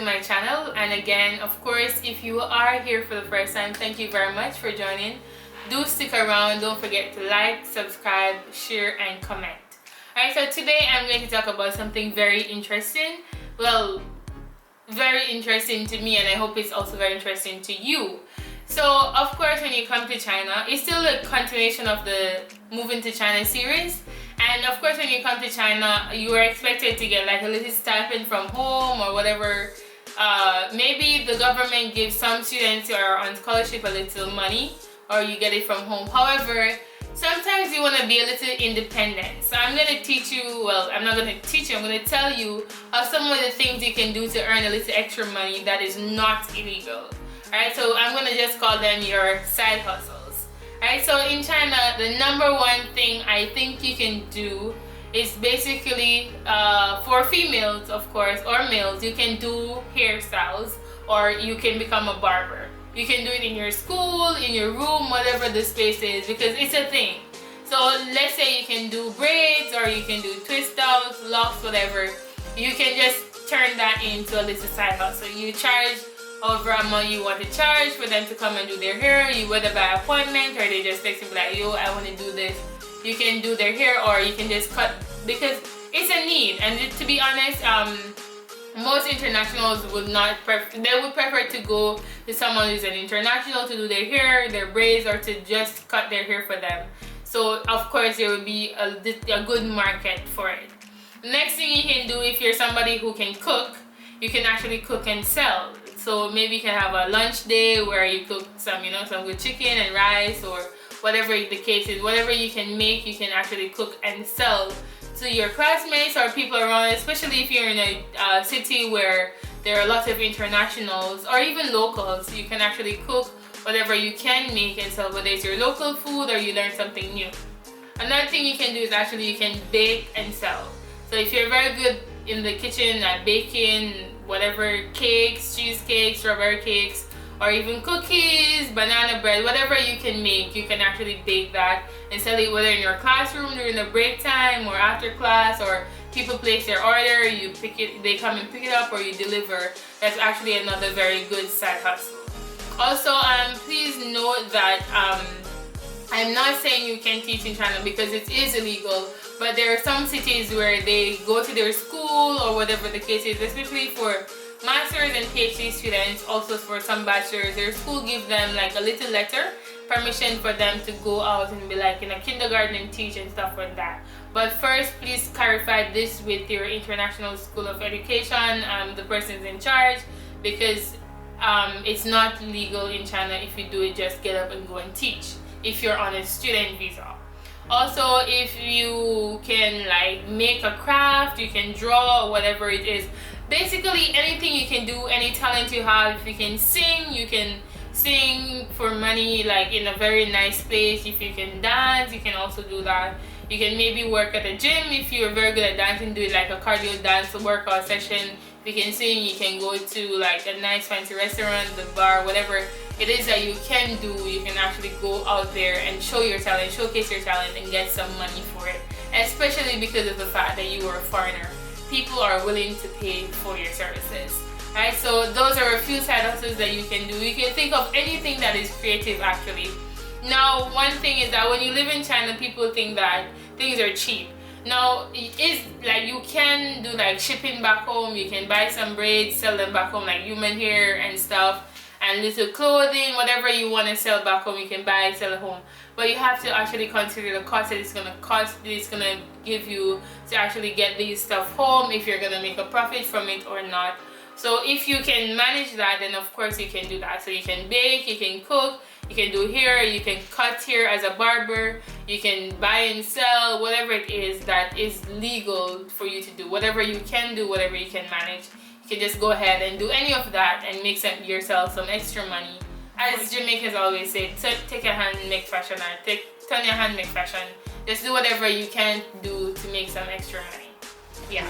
to my channel. And again, of course, if you are here for the first time, thank you very much for joining. Do stick around. Don't forget to like, subscribe, share, and comment. Alright, so today I'm going to talk about something very interesting. Well, very interesting to me, and I hope it's also very interesting to you. So, of course, when you come to China, it's still a continuation of the Moving to China series. And of course, when you come to China, you are expected to get like a little stipend from home or whatever. Maybe the government gives some students who are on scholarship a little money, or you get it from home. However, sometimes you want to be a little independent. So I'm going to teach you, well, I'm not going to teach you, I'm going to tell you of some of the things you can do to earn a little extra money that is not illegal. Alright, so I'm going to just call them your side hustles. Alright, so in China, the number one thing I think you can do is basically, for females, of course, or males, you can do hairstyles, or you can become a barber. You can do it in your school, in your room, whatever the space is, because it's a thing. So let's say you can do braids, or you can do twist outs, locks, whatever. You can just turn that into a little side hustle. You charge over amount you want to charge for them to come and do their hair. You whether by appointment, or they just text you like, yo, I want to do this. You can do their hair, or you can just cut, because it's a need. And to be honest, most internationals would not they would prefer to go to someone who's an international to do their hair, their braids, or to just cut their hair for them. So of course there will be a good market for it. Next thing you can do, if you're somebody who can cook, you can actually cook and sell. So maybe you can have a lunch day where you cook some, some good chicken and rice, or whatever the case is. Whatever you can make, you can actually cook and sell to your classmates or people around, especially if you're in a city where there are lots of internationals or even locals. You can actually cook whatever you can make and sell, whether it's your local food or you learn something new. Another thing you can do is actually you can bake and sell. So if you're very good in the kitchen at baking, whatever, cakes, cheesecakes, strawberry cakes, or even cookies, banana bread, whatever you can make, you can actually bake that and sell it, whether in your classroom during the break time or after class, or people place their order, you pick it, they come and pick it up, or you deliver. That's actually another very good side hustle. Also, please note that I'm not saying you can teach in China because it is illegal, but there are some cities where they go to their school or whatever the case is, especially for master's and PhD students, also for some bachelors, their school gives them like a little letter, permission for them to go out and be like in a kindergarten and teach and stuff like that. But first, please clarify this with your international school of education, the person's in charge, because it's not legal in China if you do it, just get up and go and teach if you're on a student visa. Also, if you can like make a craft, you can draw, whatever it is. Basically anything you can do, any talent you have. If you can sing for money, like in a very nice place. If you can dance, you can also do that. You can maybe work at a gym if you're very good at dancing, do it like a cardio dance workout session. If you can sing, you can go to like a nice fancy restaurant, the bar, whatever it is that you can do. You can actually go out there and show your talent, showcase your talent, and get some money for it, especially because of the fact that you are a foreigner. People are willing to pay for your services. Alright, so those are a few side hustles that you can do. You can think of anything that is creative actually. Now, one thing is that when you live in China, people think that things are cheap. Now, it is like you can do like shipping back home. You can buy some braids, sell them back home, like human hair and stuff, and little clothing, whatever you want to sell back home, you can buy, sell at home. But you have to actually consider the cost that it's gonna cost, it's gonna give you to actually get these stuff home, if you're gonna make a profit from it or not. So if you can manage that, then of course you can do that. So you can bake, you can cook, you can do hair, you can cut hair as a barber, you can buy and sell, whatever it is that is legal for you to do. Whatever you can do, whatever you can manage, you can just go ahead and do any of that and make yourself some extra money. As Jamaicans always say, take a hand, make fashion, or turn your hand, make fashion. Just do whatever you can do to make some extra money. Yeah.